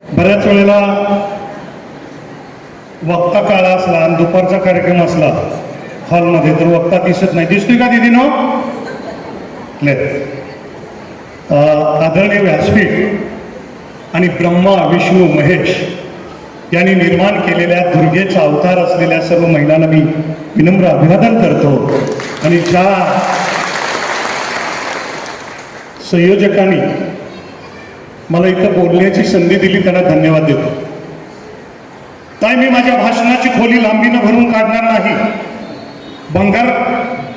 बऱ्याच वेळेला वक्ता काळ असला आणि दुपारचा कार्यक्रम असला हॉलमध्ये तर वक्ता दिसत नाही. दिसतोय का दिदी? नो आदरणीय व्यासपीठ आणि ब्रह्मा विष्णू महेश यांनी निर्माण केलेल्या दुर्गेचा अवतार असलेल्या सर्व महिलांना मी विनम्र अभिवादन करतो. आणि ज्या संयोजकांनी मला इथं बोलण्याची संधी दिली त्यांना धन्यवाद देतो. ताई, मी माझ्या भाषणाची खोली लांबीनं भरून काढणार नाही. भंगार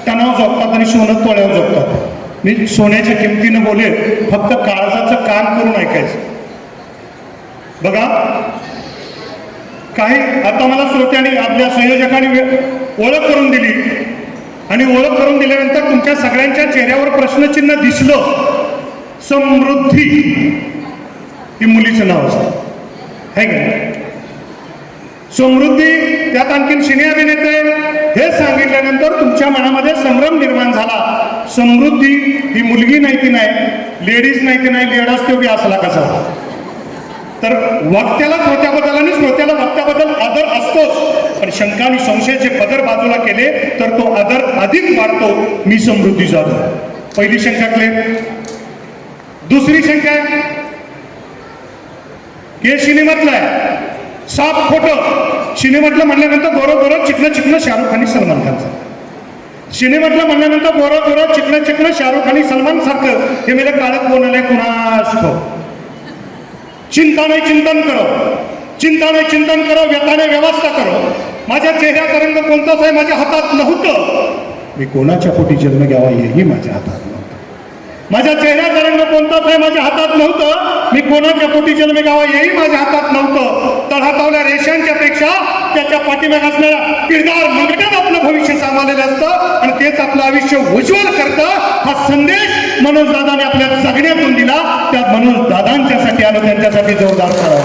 टणाव जोगतात आणि सोनं तोळ्यावर जोगतात. मी सोन्याच्या किमतीनं बोलेल, फक्त काळजाचं कान करून ऐकायचं. बघा, काही आता मला श्रोत्यांनी आपल्या संयोजकांनी ओळख करून दिली आणि ओळख करून दिल्यानंतर तुमच्या सगळ्यांच्या चेहऱ्यावर प्रश्नचिन्ह दिसलं. समृद्धी ही मुलीचं नाव असतं, है का? समृद्धी, त्यात आणखीन सिने अभिनेते हे सांगितल्यानंतर तुमच्या मनामध्ये संभ्रम निर्माण झाला. समृद्धी ही मुलगी नाही की नाही, लेडीज नाही की नाही, लेडास तो बी असला कसा. तर वक्त्याला श्रोत्याबद्दल आणि श्रोत्याला वक्त्याबद्दल आदर असतोच, पण शंका आणि संशयाचे पदर बाजूला केले तर तो आदर अधिक वाढतो. मी समृद्धी जाधव. पहिली शंका क्लिअर. दुसरी शंका आहे हे सिनेमातलं आहे, साफ खोटं. सिनेमातलं म्हणल्यानंतर गोरं चिकनं शाहरुख आणि सलमान खानचं. सिनेमातलं म्हणल्यानंतर गोरं चिकनं शाहरुख आणि सलमान सारखं हे मेरे काळात कोण आलंय कुणास ठाऊक. चिंता नाही चिंतन करो, व्यथाने व्यवस्था करो. माझ्या चेहऱ्याचा रंग कोणताच आहे माझ्या हातात नव्हतं. मी कोणाच्या पोटी जन्म घ्यावा हेही माझ्या हातात नव्हतं. माझ्या चेहऱ्याचा रंग कोणताच आहे माझ्या हातात नव्हतं. मी कोणाच्या पोटी जन्म घ्यावा हेही माझ्या हातात नव्हतं. तळहातावल्या रेषांच्या पेक्षा त्याच्या पाठीमागे असणारा किरदार मंगटात आपलं भविष्य सांभाळलेलं असतं आणि तेच आपलं आयुष्य उज्ज्वल करतं. हा संदेश मनोज दादाने आपल्या जगण्यातून दिला. त्यात मनोज दादांच्यासाठी आलो, त्यांच्यासाठी जोरदार करावा.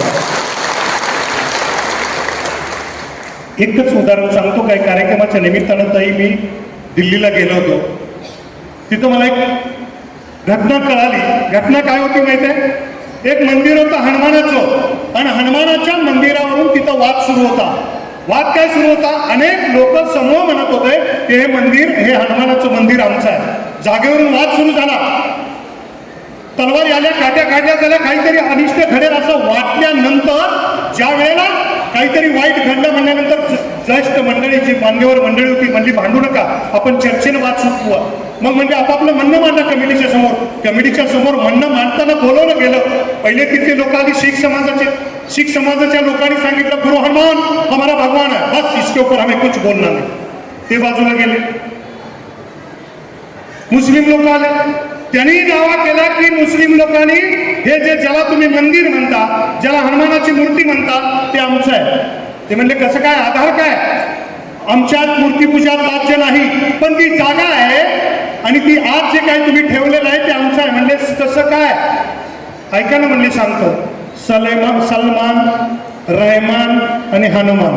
एकच उदाहरण सांगतो. काही कार्यक्रमाच्या निमित्तानं ताई मी दिल्लीला गेलो होतो. तिथं मला एक घटना कळाली. घटना काय होती माहिती आहे? एक मंदिर होतं हनुमानाचं आणि हनुमानाच्या मंदिरावरून तिथं वाद सुरू होता. वाद काय सुरू होता? अनेक लोक समूह म्हणत होते की हे मंदिर, हे हनुमानाचं मंदिर आमचं आहे. जागेवरून वाद सुरू झाला. तलवारी आल्या, काट्या काढल्या झाल्या, काहीतरी अनिष्ट घडेल असं वाटल्यानंतर ज्या वेळेला काहीतरी वाईट घडलं म्हणल्यानंतर ज्येष्ठ मंडळी, जी मान्यवर मंडळी होती, म्हणजे भांडू नका, आपण चर्चेने वाद सुटवा. मग म्हणजे आपापलं म्हणणं मांडा कमिटीच्या समोर. कमिटीच्या समोर म्हणणं मांडताना बोलवलं गेलं. पहिले तिथले लोक आली शीख समाजाच्या लोकांनी सांगितलं गुरु हनुमान हमारा भगवान है, बस इसके ऊपर हमें कुछ बोलना नहीं. ते बाजूला गेले. मुस्लिम लोक आले. त्यांनी दावा केला की मुस्लिम लोकांनी हे जे ज्याला तुम्ही मंदिर म्हणता, ज्याला हनुमानाची मूर्ती म्हणता, ते आमचं आहे. ते म्हणले कसं काय, आधार काय? आमच्यात मूर्तीपूजा राज्य नाही, पण ती जागा आहे आणि ती आज जे काही तुम्ही ठेवलेलं आहे ते आमचं आहे. म्हणले कसं काय? ऐका ना, म्हणले सांगतो. सलमान, रहमान आणि हनुमान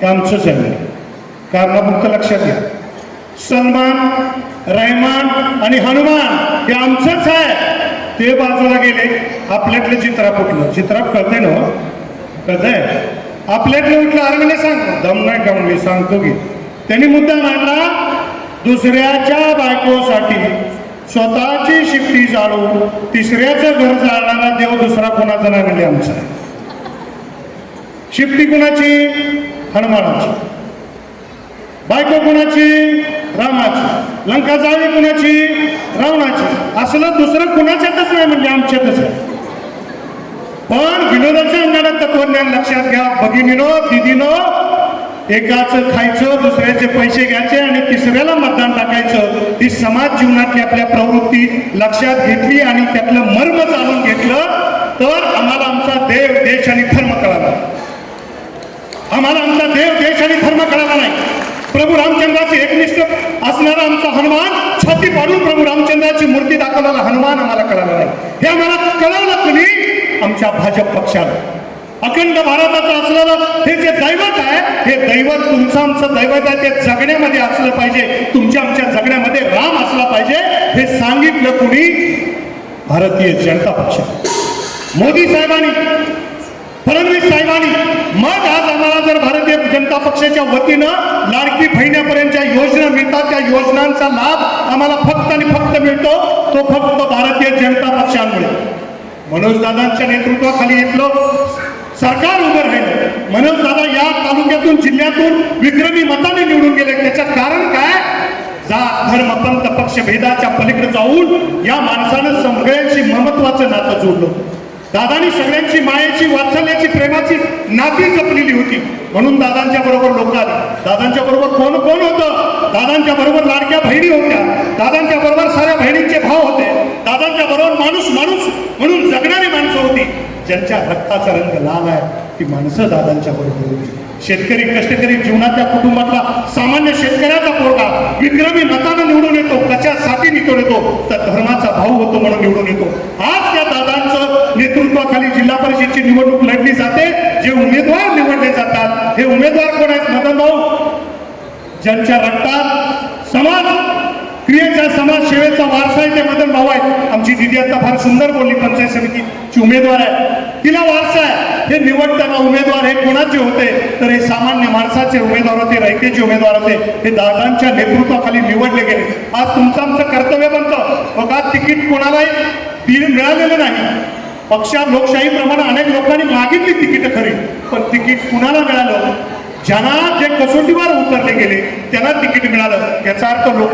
हे आमचंच आहे. कारण फक्त लक्षात घ्या, सलमान, रहमान आणि हनुमान हे आमचंच आहे. ते बाजूला गेले. आपल्यातलं चित्राप उठलं. चित्राप कळतंय ना? कळतंय? आपल्यातलं उठलं. अरे म्हणजे सांग, दम नाही का म्हणजे सांगतो की. त्यांनी मुद्दा मांडला, दुसऱ्याच्या बायकोसाठी स्वतःची शिफ्टी जाळून तिसऱ्याचं घर जाळणारा देव दुसरा कोणाचा नाही म्हणजे आमचा. शिफ्टी कोणाची? हनुमानाची. बायको कोणाची? रामाची. लंका जाळी कोणाची? रावणाची. असलं दुसरं कुणाच्यातच नाही म्हणजे आमच्यातच आहे. पण विनोदाच्या अंगाने तत्वज्ञान लक्षात घ्या. भगिनीनो, दिदीनो, एकाचं खायचं, दुसऱ्याचे पैसे घ्यायचे आणि तिसऱ्याला मतदान टाकायचं, ही समाज जीवनातली आपल्या प्रवृत्ती लक्षात घेतली आणि त्यातलं मर्म जाणून घेतलं तर आम्हाला आमचा देव, देश आणि धर्म कळाला. आम्हाला आमचा देव, देश आणि धर्म कळाला नाही. प्रभू रामचंद्राचे एकनिष्ठ असणारा आमचा हनुमान, छाती पाडून प्रभू रामचंद्राची मूर्ती दाखवणारा हनुमान आम्हाला कळाला नाही. हे आम्हाला कळवलं तुम्ही आमच्या भाजप पक्षाला. अखंड भारताचं असलेलं हे जे दैवत आहे, हे दैवत तुमचं आमचं दैवत आहे. ते जगण्यामध्ये असलं पाहिजे. तुमच्या आमच्या जगण्यामध्ये राम असला पाहिजे. हे सांगितलं कुणी? भारतीय जनता पक्ष. मोदी साहेबांनी जनता पक्षाच्या वतीनं लाडकी बहिण्यापर्यंतच्या योजना मिळतात, त्या योजनांचा लाभ आम्हाला फक्त आणि फक्त मिळतो तो फक्त भारतीय जनता पक्षामुळे. मनोज दादांच्या नेतृत्वाखाली इथलं सरकार उभं राहिलं. मनोज दादा या तालुक्यातून जिल्ह्यातून विक्रमी मताने निवडून गेले. त्याचं कारण काय? जात धर्म पंथ पक्ष भेदाच्या पलीकडे जाऊन या माणसानं सगळ्यांशी महत्वाचं नातं जोडलं. दादानी सगळ्यांची मायेची वात्सल्याची प्रेमाची नाती जपलेली होती. म्हणून दादांच्या बरोबर लोक आले. दादांच्या बरोबर कोण कोण होतं? दादांच्या बरोबर लाडक्या बहिणी होत्या. दादांच्या बरोबर साऱ्या बहिणींचे भाव होते. दादांच्या बरोबर माणूस माणूस म्हणून जगणारी माणसं होती. ज्यांच्या रक्ताचा रंग लाल आहे ती माणसं दादांच्या बरोबर होती. शेतकरी कष्टकरी जीवनाच्या कुटुंबातला सामान्य शेतकऱ्याचा पोरगा विक्रमी मतानं निवडून येतो. कशासाठी निवडून येतो? तर धर्माचा भाऊ होतो म्हणून निवडून येतो. आज त्या दादांचं नेतृत्वाखाली जिल्हा परिषदची निवडणूक लढली जाते. जे उमेदवार निवडले जातात हे उमेदवार कोण आहेत? मदन भाऊ, ज्यांच्या रक्तात समाज क्रियेचा समाज सेवेचा वारसा आहे ते मदन भाऊ आहेत. आमची दिदी आता फार सुंदर बोलली, पंचायत समितीची उमेदवार आहे, तिला वारसा आहे. हे निवडताना उमेदवार हे कोणाचे होते? तर हे सामान्य माणसाचे उमेदवार होते, रयतेचे उमेदवार होते. हे दादांच्या नेतृत्वाखाली निवडले गेले. आज तुमचं आमचं कर्तव्य बनतं. बघा, तिकीट कोणालाही मिळालेलं नाही. पक्षा लोकशाहीप्रमाणे अनेक लोकांनी मागितली तिकीट खरी, पण तिकीट कुणाला मिळालं? ज्यांना जे कसोटीवर उतरले गेले त्यांना तिकीट मिळालं. याचा अर्थ लोक